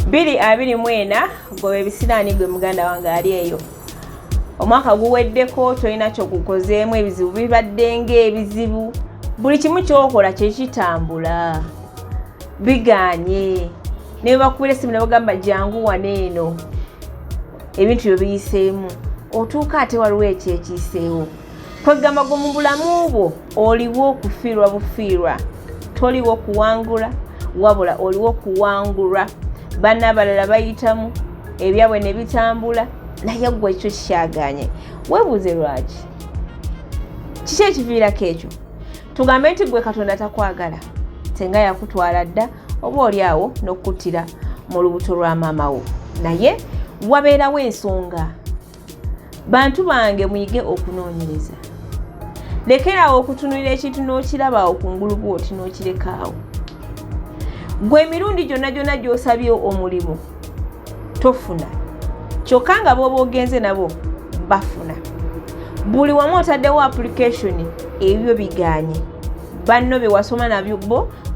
2024 gwe ebisilani gwe muganda wange ali eyo. Omwaka guweddeko tolina kyokukozeemu, ebizibu bibadde ng'ebizibu. Buli kimu kyokola kye kitambula. Biganye. Ne bakubira essimu ne bagamba jangu wano eno. Ebintu byo biyiseemu. Otuuka ate waliwo ekyekiiseewo. Kwegamba gwe mu bulamu bwo oliwo okufiirwa bufiirwa. Toliwo kuwangula, wabula oliwo kuwangulwa. Banna abalala bayitamu, ebyabwe ne bitambula, naye gwe ekyo kikyaganye. Weebuuze lwaki? Kiki ekiviirako ekyo? Tugambe nti gwe Katonda takwagala, Senga yakutwala dda, oba oli awo n'okuttira mu lubuto lwa maama wo. Naye wabeerawo ensonga. Bantu bange muyige okunoonyereza. Lekerawo okutunulira ekintu n'okiraba okungulu bw'oti n'okirekaawo. Gwe emirundi gyonna gy'osabye omulimu tofuna. Kyokka nga bw'oba ogenze nabo bafuna. Buli wamu otaddewo application ebyo biganye. Banno be wasoma nabyo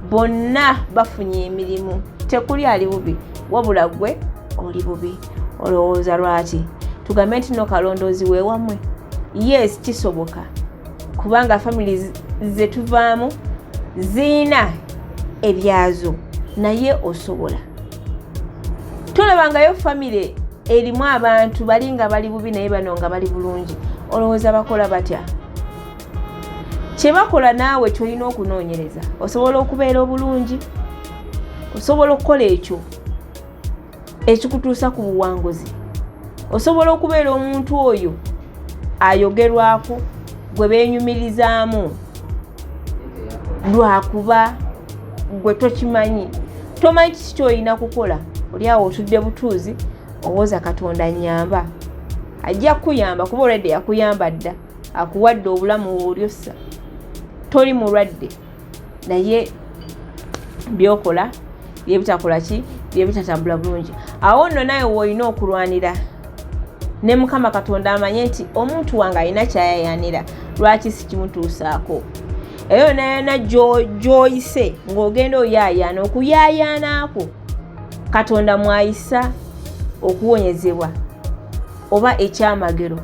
bonna bafunye emirimu. Tekuli ali bubi, wabula gwe oli bubi. Olowooza lwaki? Tugambe nti no kalondoozi weewamwe. Yes, kisoboka. Kubanga family ze tuvaamu ziina ebyazo, naye osobola. Tolabangayo family erimu abantu bali nga bali bubi naye bano nga bali bulungi. Olowooza bakola batya? Kye bakola naawe kyolina okunoonyereza. Osobola okubeera obulungi, osobola okukola ekyo ekikutuusa ku buwanguzi. Osobola okubeera omuntu oyo ayogerwako gwe beenyumirizaamu lwakuba gwe tokimanyi. Tomanyi kiki ky'olina kukola. Oli awo otudde butuuzi, owooza Katonda nnyamba. Ajja kukuyamba kuba olwedde yakuyamba dda. Akuwadde obulamu bw'olyossa. Toli mulwadde. Naye byokola bye bitakola ki? Bye bitatambula bulungi. Awo nno naye w'olina okulwanira. Ne Mukama Katonda amanye nti omuntu wange alina kyayayanira, lwaki sikimutuusaako. Eyo nayona gy'oyise ng'ogenda oyaayana, okuyaayanaako Katonda mwayisa okuwonyezebwa oba ekyamagero,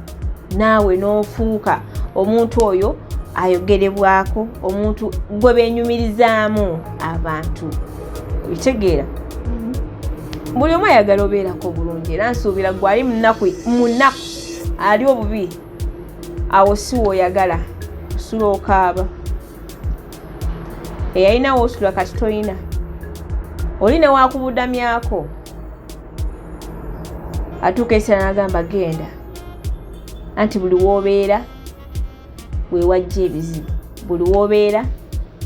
naawe n'ofuuka omuntu oyo ayogerebwako, omuntu gwe beenyumirizaamu abantu. Bitegeera? Buli omu ayagala obeerako bulungi, era nsuubira gwe ali mu nnaku ali obubi, awo si w'oyagala osula okaaba. Eyalinawo osula kati toyina. Oli ne waakubudamyako, atuuka essira n'agamba genda. Anti buli w'obeera weewajja ebizibu, buli w'obeera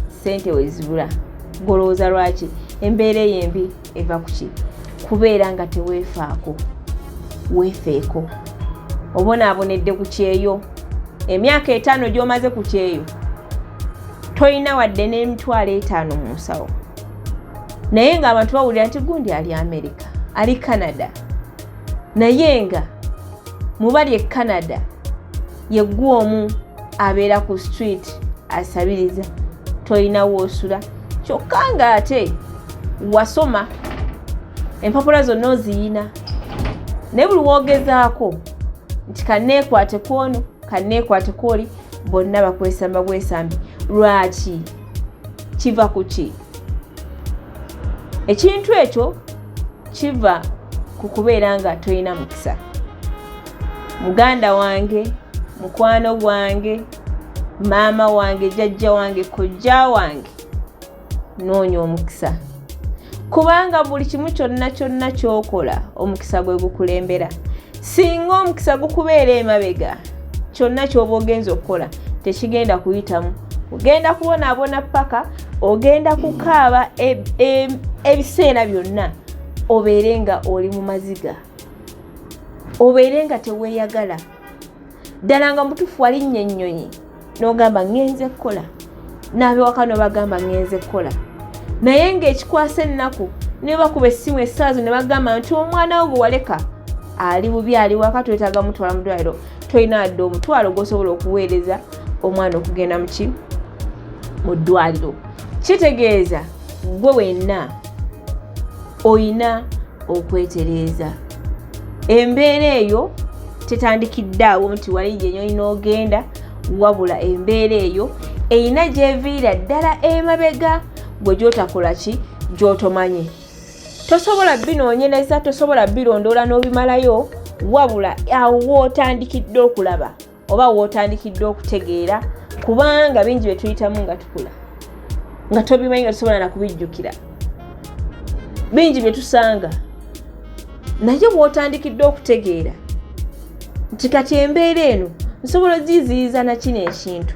ssente wezibula. Golowooza lwaki? Embeera ey'embi eva ku ki? Kubeera nga teweefaako, weefeeko. Obonaabonedde ku kyeyo. Emyaka 5 gy'omaze ku kyeyo, toyina wadde n'emitwalo 5 mu nsawo. Naye ng'abantu bawulira nti gundi ali America, ali Canada. Naye nga mubali e Canada yeggwa omu abeera ku street asabiriza, toyina w'osula. Kyokka ng'ate wasoma, empapula zonna oziyina. Naye buli w'ogezaako nti kanneekwate kwono, kanneekwate kwoli, bonna bakwesamba bwesambi. Lwaki? Kiva ku ki? Ekintu ekyo kiva ku kubeera nga toyina mukisa. Muganda wange, mukwano gwange, maama wange, jjajja wange, kojja wange, noonya omukisa. Kubanga buli kimu kyonna ky'okola omukisa gwe gukulembera. Singa omukisa gukubeera emabega, kyonna ky'oba ogenza okukola tekigenda kuyitamu. Ogenda kubonaabona paka, ogenda kukaaba ebiseera byonna, obeere nga oli mu maziga, obeere nga teweeyagala. Ddala nga mutuufu walinnya ennyonyi n'ogamba ngenze kukola, n'abewaka n'obagamba ngenze kukola. Naye ng'ekikwasa ennaku ne bakuba essimu essaazo ne bagamba nti omwana wo gwe waleka ali bubi, ali waka, twetaaga mutwala mu ddwaliro. Toyina wadde omutwalo gw'osobola okuweereza omwana okugenda mu ddwaliro. Kitegeeza gwe wenna oyina okwetereeza. Embeera eyo tetandikidde awo nti wali gye n'ogenda, wabula embeera eyo eyina gy'eviira ddala emabega gwe gy'otakola ki, gy'otomanye. Tosobola binoonyereza, tosobola birondoola n'obimalayo, wabula awo w'otandikidde okulaba oba w'otandikidde okutegeera, kubanga bingi bye tuyitamu nga tukula nga tobimanyi nga tosobola na kubijjukira. Bingi bye tusanga naye w'otandikidde okutegeera nti kati embeera eno nsobola ogiziyiza na kino ekintu.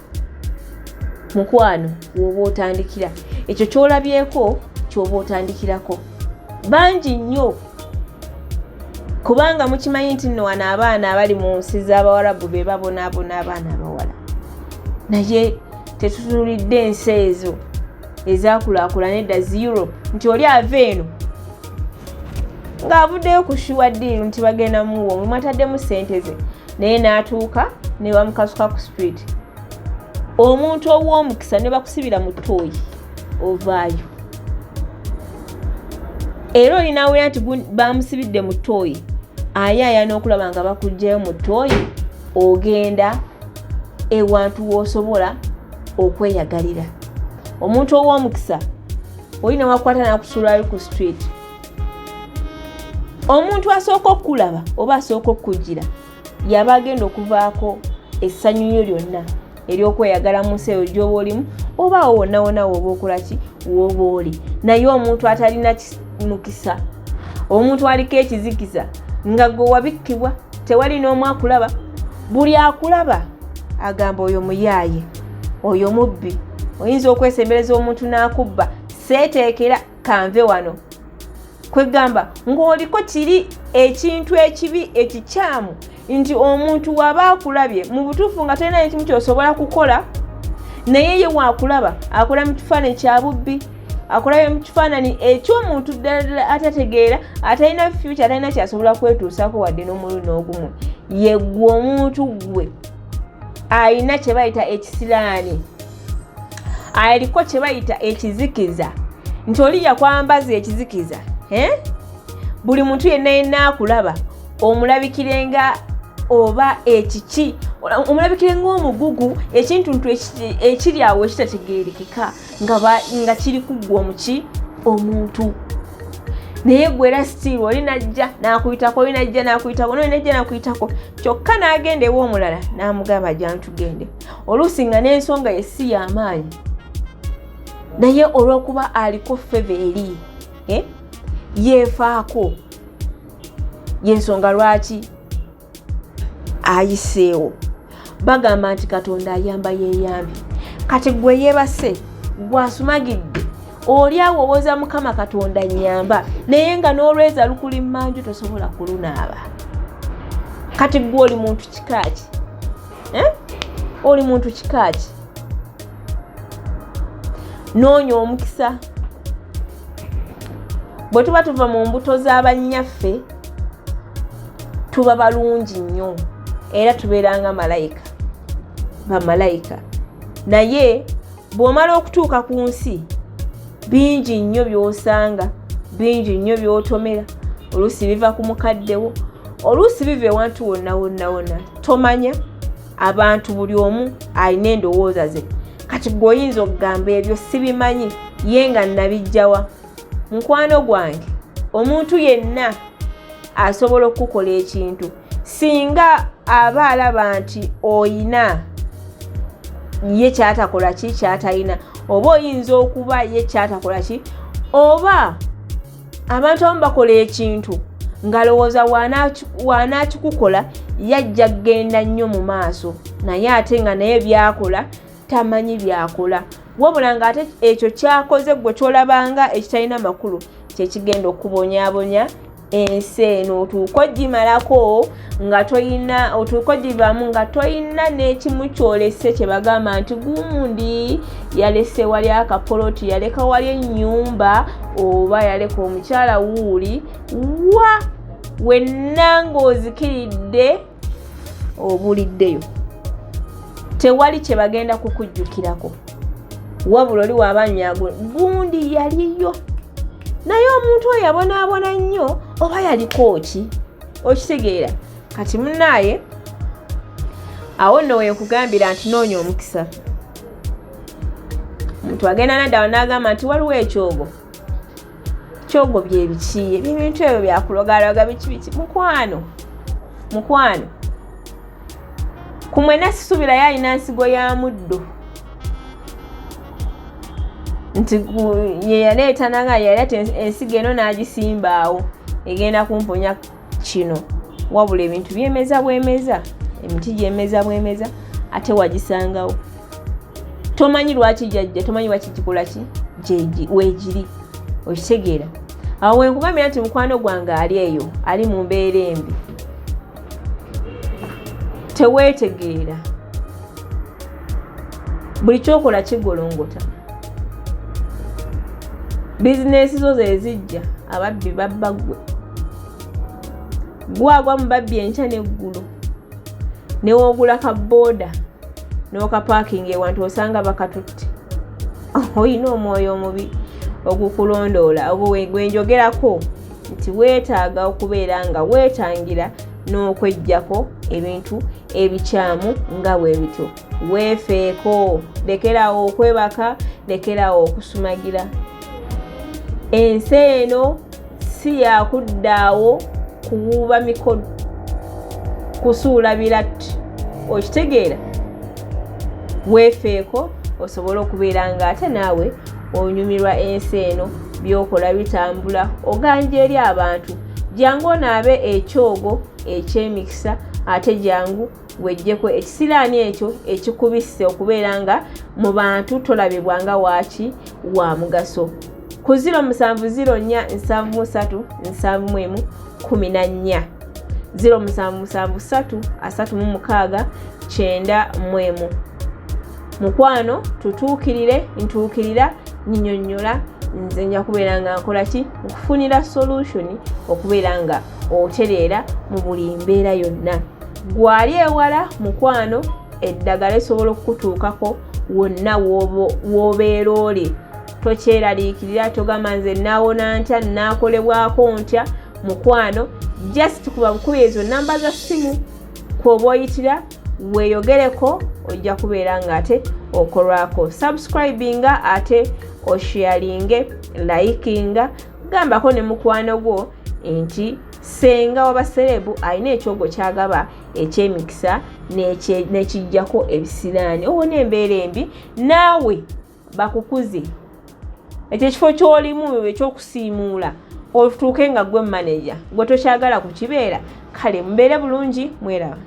Mukwano, w'oba otandikira ekyo ky'olabyeko ky'oba otandikirako. Bangi nnyo kubanga mukimanyi nti nno wano abaana abali mu nsi z'Abawarabu be babonaabona abaana abawala, naye tetutunulidde ensi ezo ezaakulaakulana edda Europe nti oli ava eno ng'avuddeyo ku shuwa ddiiru nti bagenda muwo mulimu ataddemu ssente ze, naye n'atuuka ne bamukasuka ku street. Omuntu ow'omukisa ne bakusibira mu ttooyi ovaayo. Era olinawulira nti bamusibidde mu ttooyi, ayaaya n'okulaba nga bakuggyayo mu ttooyi, ogenda ewantu w'osobola okweyagalira. Omuntu ow'omukisa oli ne wakwata n'akusuulayo ku street. Omuntu asooka okukulaba oba asooka okukuggira yaba agenda okuvaako essanyu lyo lyonna ery'okweyagala mu nsi eyo gy'oba olimu, oba wonna wonna w'oba okola ki, w'oba oli. Naye omuntu atalina mukisa, omuntu aliko ekizikiza nga gwe wabikkibwa, tewali n'omu akulaba, buli akulaba agamba oyo muyaaye, oyo mubbi, oyinza okwesembereza omuntu n'akubba, seeteekera kanve wano. Kwegamba ng'oliko kiri ekintu ekibi ekikyamu nti omuntu waba akulabye mu butuufu nga talina ekimu ky'osobola kukola, naye ye waakulaba akola mu kifaananyi kya bubbi, akulabye mu kifaananyi eky'omuntu ddala atategeera, atalina future, atalina kyasobola kwetuusaako wadde n'omulundi n'ogumu. Ye gwe omuntu gwe alina kye bayita ebisilani, aliko kye bayita ekizikiza, nti oli yakwambaza ekizikiza. Buli muntu yenna akulaba omulabikirenga oba ekiki, omulabikirenga omugugu, ekintuntu ekiri awo ekitategeerekeka nga kiri kuggwa omuki omuntu. Naye gwe era still oli najja n'akuyitako, oli najja n'akuyitako, n'oli najja n'akuyitako, kyokka n'agenda ew'omulala n'amugamba jja ntugende. Oluusi nga n'ensonga ye si y'amaanyi, naye olw'okuba aliko feva eri yeefaako, y'ensonga lwaki ayiseewo. Bagamba nti Katonda ayamba yeeyambye. Kati gwe yeebase, gwasumagidde, oli awowoza Mukama Katonda nnyamba, naye nga n'olweza lukuli mmanju tosobola kulunaaba. Kati gwe oli muntu kikaaki? Oli muntu kikaaki? Noonya omukisa. Bwe tuba tuva mu mbuto z'abannyaffe tuba balungi nnyo era tubeeranga malayika, bamalayika. Naye bw'omala okutuuka ku nsi, bingi nnyo by'osanga, bingi nnyo by'otomera. Oluusi biva ku mukaddewo, oluusi biva ewantu wonna wonna wonna. Tomanya, abantu buli omu alina endowooza ze. Kati gwe oyinza okugamba ebyo sibimanyi, ye nga nabijjawa. Mukwano gwange, omuntu yenna asobola okukola ekintu singa aba alaba nti oyina ye kyatakola ki, kyatalina, oba oyinza okuba ye kyatakola ki, oba abantu abamu bakola ekintu ng'alowooza waanaakikukola yajja kgenda nnyo mu maaso, naye ate nga naye byakola tamanyi byakola, wabula ng'ate ekyo kyakoze gwe kyolabanga ekitalina makulu kyekigenda okubonyaabonya ensi eno, otuuka ogimalako nga toyina, otuuka ogivaamu nga toyina n'ekimu kyolese kye bagamba nti gundi yalese wali akapoloti, yaleka wali ennyumba, oba yaleka omukyala wuuli wa wenna ng'ozikiridde obuliddeyo. Tewali kye bagenda kukujjukirako, wabula oli waabanyaago gundi yaliyo naye omuntu oyo yabonaabona nnyo oba yaliko ki okitegeera. Kati munnaaye awo nno weekugambira nti noonya omukisa. Omuntu agenda naddawo n'agamba nti waliwo ekyogo. Kyogo bye biki? Ebintu ebyo byakulogaloga biki? Mukwano ku mwena sisuubira yalina nsigo ya muddo nti ye yaleeta nanga yaleeta ensigo eno n'agisimbaawo egenda kumponya kino, wabula ebintu byemeza bwemeza, emiti gyemeza bwemeza, ate wagisangawo. Tomanyi lwaki jajja, tomanyi lwaki kikola ki weegiri, okitegeera. Awo wenkugambira nti mukwano gwange ali eyo, ali mu mbeera embi, teweetegeera, buli kyokola kigolongota. Bizinesi zo zezijja, ababbi babba gwe, gwagwa mu babbi enkya n'eggulu, newoogula ka booda n'okapaakinga ewantu osanga bakatutte. Olina omwoyo omubi ogukulondoola gwenjogerako nti weetaaga okubeera nga weetangira n'okweggyako ebintu ebikyamu nga bwe bityo. Weefeeko, lekerawo okwebaka, lekerawo okusumagira. Ensi eno si yakuddaawo kuwuuba mikono, kusuula biratti, okitegeera. Weefeeko osobole okubeera nga ate naawe onyumirwa ensi eno, byokola bitambula, oganja eri abantu. Jangu onaabe ekyogo eky'emikisa, ate jangu wejjeko ekisilaani ekyo ekikubisse okubeera nga mu bantu tolabibwanga waaki wa mugaso. Ku 0704737114 07733691. Mukwano tutuukirire, ntuukirira, nnyonnyola, nze nja kubeera nga nkola ki okufunira solution okubeera nga otereera mu buli mbeera yonna. Gwali ewala mukwano, eddagala esobola okukutuukako wonna w'obeera oli. Tokyeraliikirira, togamba nze naawona ntya, naakolebwako ntya. Mukwano just kuba bukubi ezo namba za ssimu kw'oba oyitira, weeyogereko, ojja kubeera nga ate okolwako. Subscribinga ate osharinge, likinga, gambako ne mukwano gwo nti Senga w'abaserebu alina ekyogo kyagaba eky'emikisa n'ekijjako ebisilaani. Owona embeera embi, naawe bakukuze. Ekyo ekifo ky'olimu ekyokusiimuula, otuuke nga gwe manager, gwe tokyagala ku kibeera. Kale mubeere bulungi, mweraba.